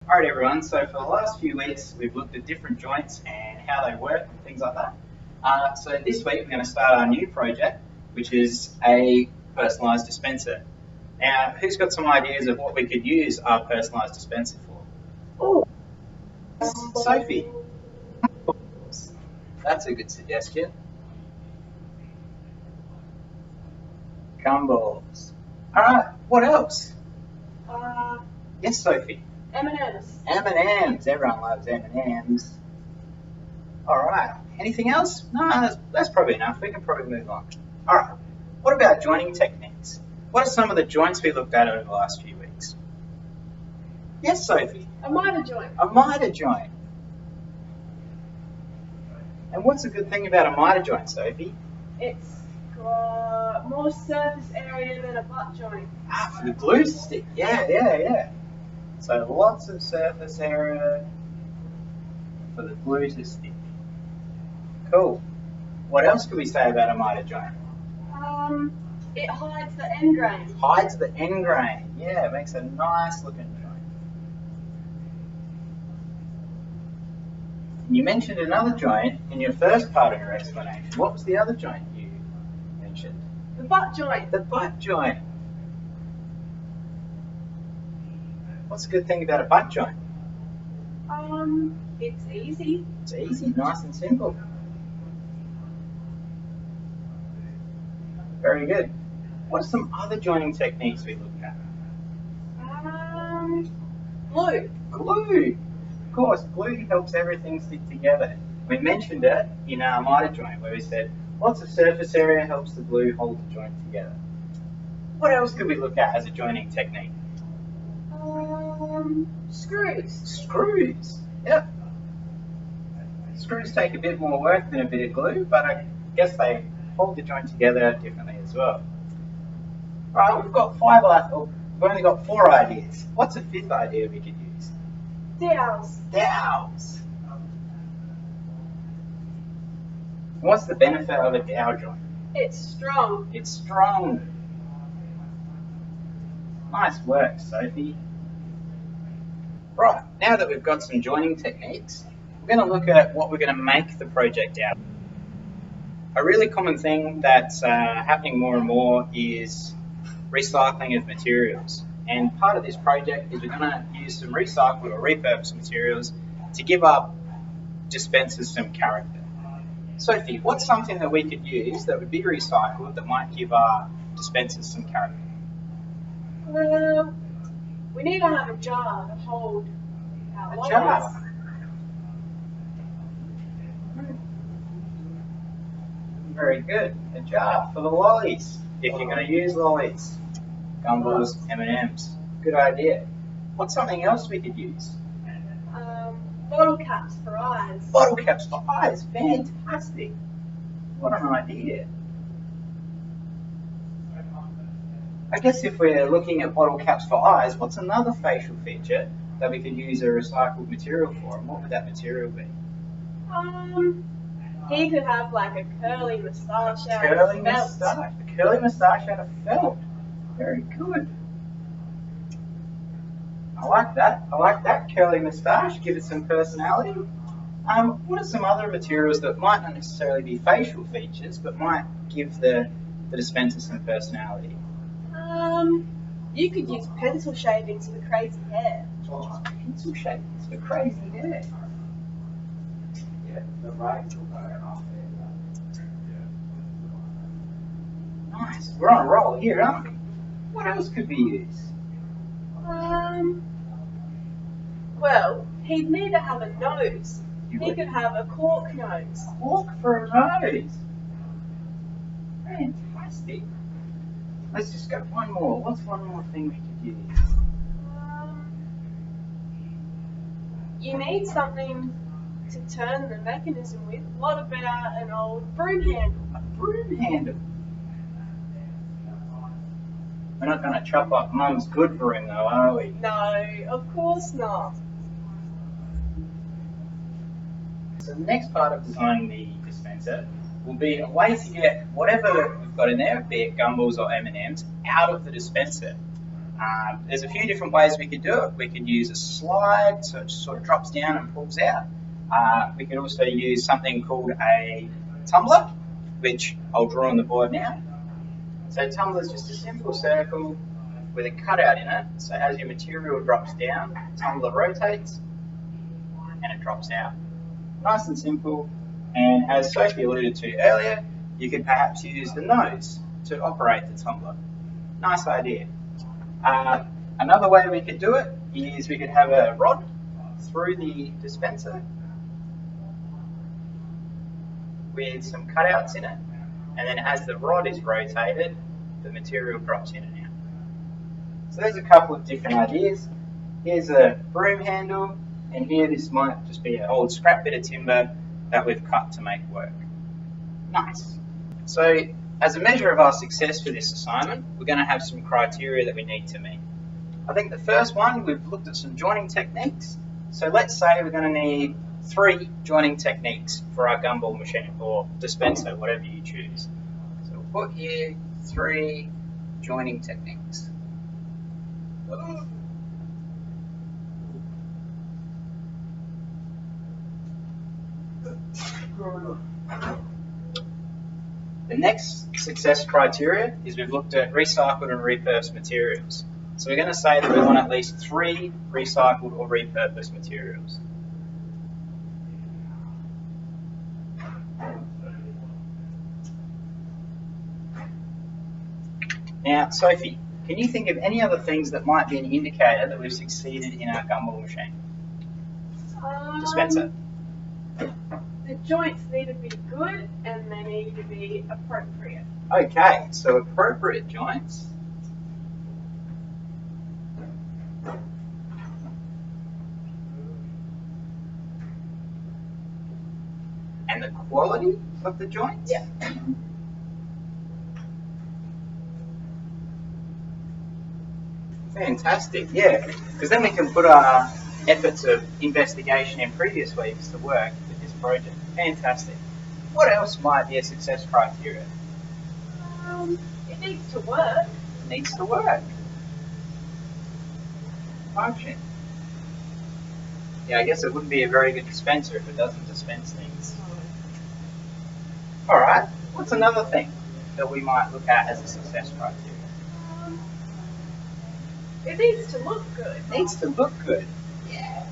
Alright everyone, so for the last few weeks we've looked at different joints and how they work and things like that. So this week we're going to start our new project, which is a personalised dispenser. Now, who's got some ideas of what we could use our personalised dispenser for? Oh, Sophie. That's a good suggestion. Gumballs. Alright, what else? Yes, Sophie. M&Ms. M&Ms. Everyone loves M&Ms. Alright. Anything else? No, that's probably enough. We can probably move on. Alright. What about joining techniques? What are some of the joints we looked at over the last few weeks? Yes, Sophie. A miter joint. A miter joint. And what's a good thing about a miter joint, Sophie? It's got more surface area than a butt joint. Ah, for the glue stick. Yeah. So lots of surface area for the glue to stick. Cool. What else could we say about a miter joint? It hides the end grain. Hides the end grain. Yeah, it makes a nice looking joint. And you mentioned another joint in your first part of your explanation. What was the other joint you mentioned? The butt joint. The butt joint. What's a good thing about a butt joint? It's easy. It's easy, nice and simple. Very good. What are some other joining techniques we looked at? Glue. Glue. Of course, glue helps everything stick together. We mentioned it in our miter joint where we said lots of surface area helps the glue hold the joint together. What else could we look at as a joining technique? Screws. Screws. Yep. Screws take a bit more work than a bit of glue, but I guess they hold the joint together differently as well. Alright, we've only got 4 ideas. What's a 5th idea we could use? Dowels. Dowels. What's the benefit of a dowel joint? It's strong. It's strong. Nice work, Sophie. Right, now that we've got some joining techniques, we're going to look at what we're going to make the project out of. A really common thing that's happening more and more is recycling of materials. And part of this project is we're going to use some recycled or repurposed materials to give our dispensers some character. Sophie, what's something that we could use that would be recycled that might give our dispensers some character? Well, we need to have a jar to hold our A jar. Very good. A jar for the lollies, if you're going to use lollies. Gumballs, M&Ms. Good idea. What's something else we could use? Bottle caps for eyes. Bottle caps for eyes. Fantastic. What an idea. I guess if we're looking at bottle caps for eyes, what's another facial feature that we could use a recycled material for? And what would that material be? He could have like a curly moustache out Curly of felt. moustache. A curly moustache out of felt. Very good. I like that. I like that curly moustache. Give it some personality. What are some other materials that might not necessarily be facial features, but might give the dispenser some personality? You could use pencil shavings for crazy hair. Oh, pencil shavings for crazy hair. Nice. We're on a roll here, aren't we? What else could we use? Well, he'd need to have a nose. You He would. could have a cork nose. Cork for a nose. Fantastic. Let's just go one more. What's one more thing we could use? You need something to turn the mechanism with. What about an old broom handle? A broom handle. We're not going to chop up Mum's good broom though, are we? No, of course not. So the next part of designing the dispenser will be a way to get whatever we've got in there, be it gumballs or M&Ms, out of the dispenser. There's a few different ways we could do it. We could use a slide, so it just sort of drops down and pulls out. We could also use something called a tumbler, which I'll draw on the board now. So tumbler is just a simple circle with a cutout in it. So as your material drops down, tumbler rotates and it drops out. Nice and simple. And as Sophie alluded to earlier, you could perhaps use the nose to operate the tumbler. Nice idea. Another way we could do it is we could have a rod through the dispenser with some cutouts in it, and then as the rod is rotated, the material drops in and out. So there's a couple of different ideas. Here's a broom handle, and here this might just be an old scrap bit of timber that we've cut to make work. Nice. So as a measure of our success for this assignment, we're going to have some criteria that we need to meet. I think the first one, we've looked at some joining techniques. So let's say we're going to need 3 joining techniques for our gumball machine or dispenser, whatever you choose. So we'll put here 3 joining techniques. The next success criteria is we've looked at recycled and repurposed materials. So we're going to say that we want at least 3 recycled or repurposed materials. Now, Sophie, can you think of any other things that might be an indicator that we've succeeded in our gumball machine? Dispenser. The joints need to be good and they need to be appropriate. Okay, so appropriate joints. And the quality of the joints? Yeah. Fantastic, yeah. Because then we can put our efforts of investigation in previous weeks to work with this project. Fantastic. What else might be a success criteria? It needs to work. It needs to work. Function. Yeah, I guess it wouldn't be a very good dispenser if it doesn't dispense things. Alright, what's another thing that we might look at as a success criteria? It needs to look good. It needs to look good. Yeah.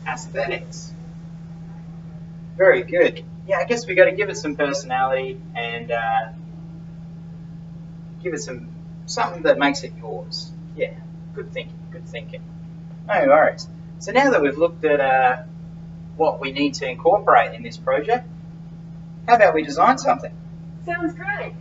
Aesthetics. Very good. Yeah, I guess we got to give it some personality and give it something that makes it yours. Yeah, good thinking, good thinking. No worries. So now that we've looked at what we need to incorporate in this project, how about we design something? Sounds great.